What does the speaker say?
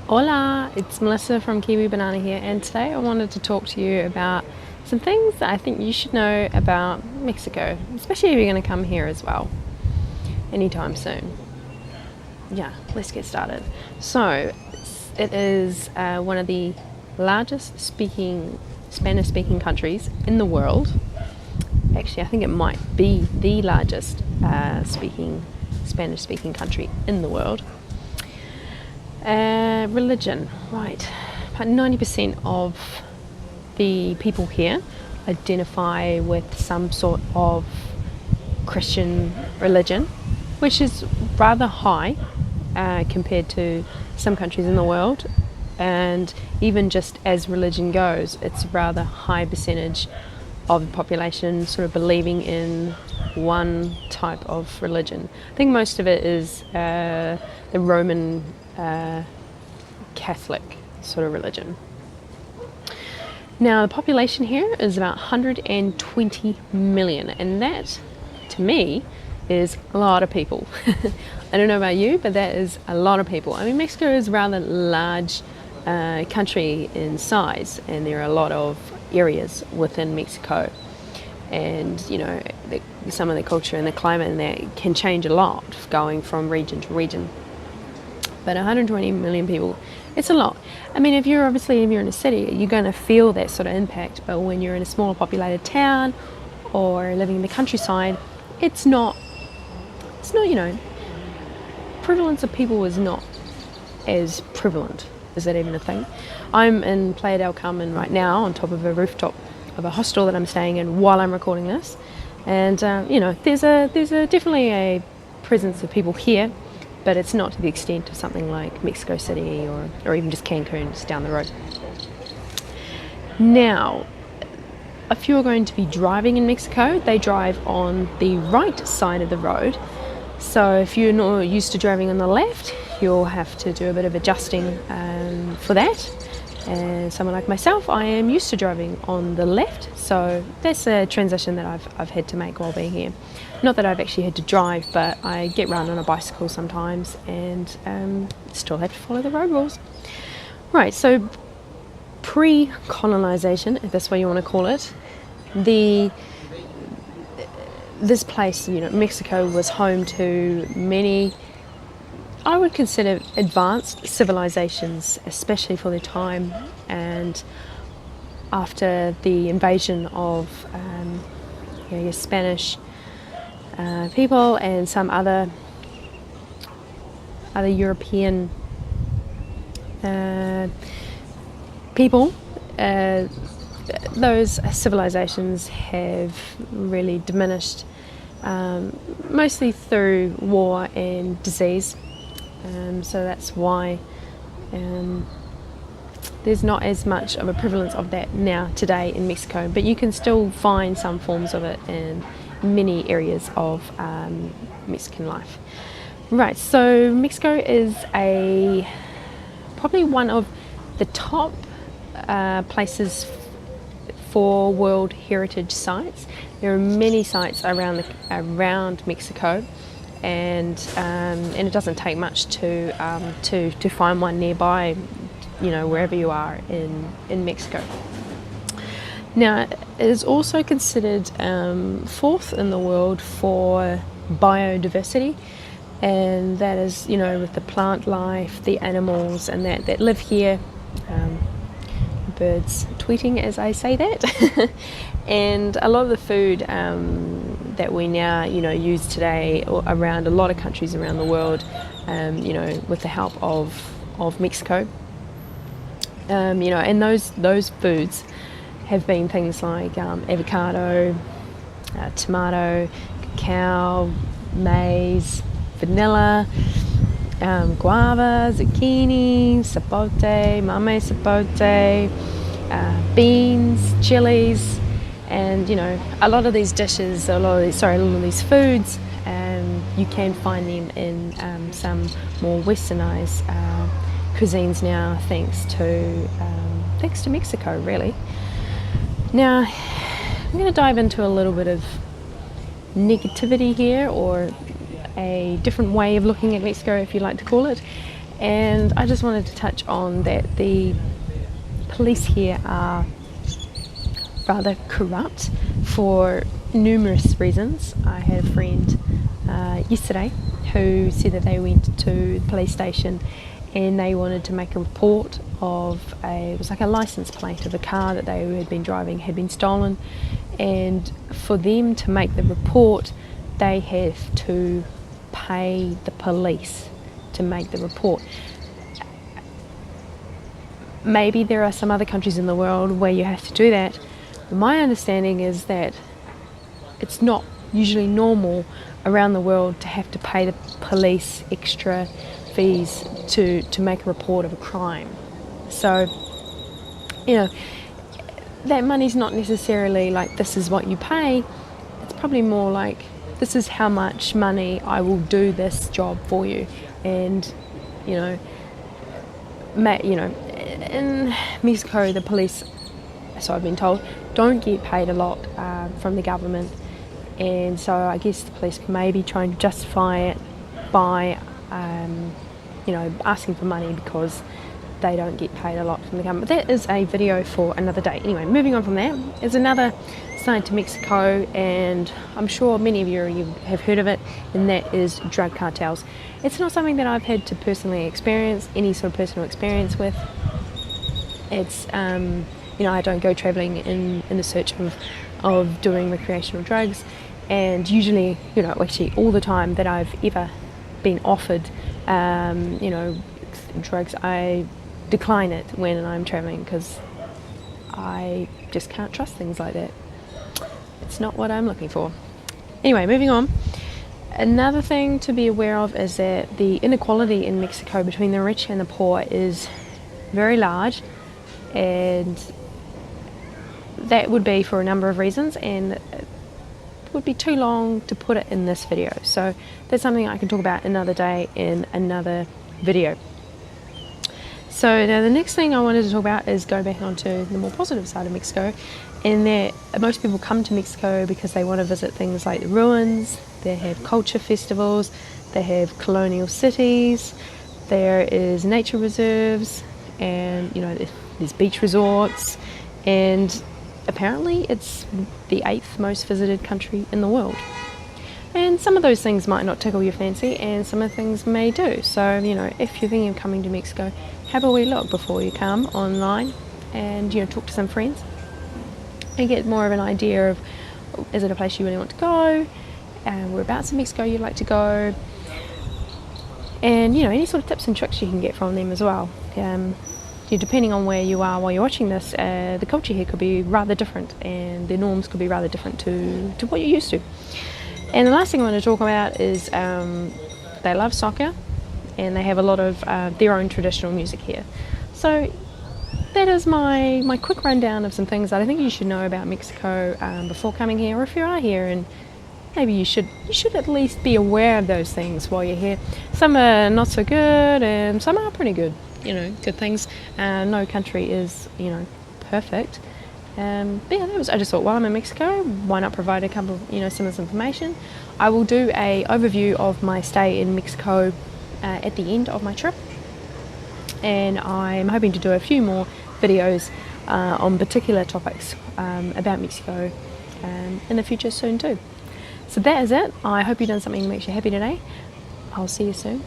Hola, it's Melissa from Kiwi Banana here, and today I wanted to talk to you about some things that I think you should know about Mexico, especially if you're going to come here as well anytime soon. Yeah, let's get started. So, it is one of the largest Spanish speaking countries in the world. Actually, I think it might be the largest Spanish speaking country in the world. Religion, right. About 90% of the people here identify with some sort of Christian religion, which is rather high compared to some countries in the world. And even just as religion goes, it's a rather high percentage of the population sort of believing in one type of religion. I think most of it is the Roman Catholic sort of religion. Now, the population here is about 120 million, and that, to me, is a lot of people. I don't know about you, but that is a lot of people. I mean, Mexico is a rather large country in size, and there are a lot of areas within Mexico. And, you know, some of the culture and the climate and that can change a lot going from region to region. But 120 million people, it's a lot. I mean, if you're in a city, you're going to feel that sort of impact. But when you're in a smaller populated town or living in the countryside, it's not, prevalence of people is not as prevalent. Is that even a thing? I'm in Playa del Carmen right now on top of a rooftop of a hostel that I'm staying in while I'm recording this. And, there's definitely a presence of people here, but it's not to the extent of something like Mexico City or even just Cancun, just down the road. Now, if you're going to be driving in Mexico, they drive on the right side of the road. So if you're not used to driving on the left, you'll have to do a bit of adjusting for that. And someone like myself, I am used to driving on the left, so that's a transition that I've had to make while being here. Not that I've actually had to drive, but I get around on a bicycle sometimes and still have to follow the road rules. Right, so pre-colonization, if that's what you want to call it, this place, Mexico, was home to many, I would consider, advanced civilizations, especially for their time. And after the invasion of Spanish people and some other European people, those civilizations have really diminished, mostly through war and disease. So that's why there's not as much of a prevalence of that now today in Mexico, but you can still find some forms of it in many areas of Mexican life. Right, so Mexico is probably one of the top places for World Heritage sites. There are many sites around Mexico. And it doesn't take much to find one nearby, wherever you are in Mexico. Now, it is also considered fourth in the world for biodiversity, and that is, with the plant life, the animals, and that live here. Birds tweeting as I say that. And a lot of the food that we now, use today around a lot of countries around the world, with the help of Mexico, and those foods have been things like avocado, tomato, cacao, maize, vanilla, guava, zucchini, sapote, mame sapote, beans, chilies, and a lot of these dishes, a lot of these foods, you can find them in some more westernized cuisines now, thanks to Mexico, really. Now, I'm going to dive into a little bit of negativity here, or a different way of looking at Mexico, if you like to call it. And I just wanted to touch on that the police here are rather corrupt for numerous reasons. I had a friend yesterday who said that they went to the police station and they wanted to make a report of it was like a license plate of a car that they had been driving had been stolen, and for them to make the report they have to pay the police to make the report. Maybe there are some other countries in the world where you have to do that, but my understanding is that it's not usually normal around the world to have to pay the police extra fees to make a report of a crime. So, that money's not necessarily like this is what you pay. It's probably more like this is how much money I will do this job for you. And in Mexico the police, so I've been told, don't get paid a lot from the government, and so I guess the police may be trying to justify it by asking for money because they don't get paid a lot from the government. But that is a video for another day. Anyway, moving on from that is another side to Mexico, and I'm sure many of you have heard of it, and that is drug cartels. It's not something that I've had to personally experience, any sort of personal experience with. It's I don't go travelling in the search of doing recreational drugs, and usually, actually all the time that I've ever been offered drugs, I decline it when I'm travelling because I just can't trust things like that. It's not what I'm looking for. Anyway, moving on. Another thing to be aware of is that the inequality in Mexico between the rich and the poor is very large, and that would be for a number of reasons, and it would be too long to put it in this video. So that's something I can talk about another day in another video. So now the next thing I wanted to talk about is go back onto the more positive side of Mexico, and that most people come to Mexico because they want to visit things like the ruins. They have culture festivals, they have colonial cities, there is nature reserves, and there's beach resorts, and apparently it's the 8th most visited country in the world. And some of those things might not tickle your fancy, and some of the things may do. So, if you're thinking of coming to Mexico, have a wee look before you come online, and talk to some friends and get more of an idea of, is it a place you really want to go, whereabouts in Mexico you'd like to go, and any sort of tips and tricks you can get from them as well. Depending on where you are while you're watching this, the culture here could be rather different, and the norms could be rather different to what you're used to. And the last thing I want to talk about is they love soccer, and they have a lot of their own traditional music here. So that is my quick rundown of some things that I think you should know about Mexico before coming here, or if you are here, and maybe you should at least be aware of those things while you're here. Some are not so good, and some are pretty good. Good things. No country is perfect. But yeah, I just thought, while I'm in Mexico, why not provide a couple of some of this information. I will do a overview of my stay in Mexico at the end of my trip, and I'm hoping to do a few more videos on particular topics about Mexico in the future soon too. So that is it. I hope you've done something that makes you happy today. I'll see you soon.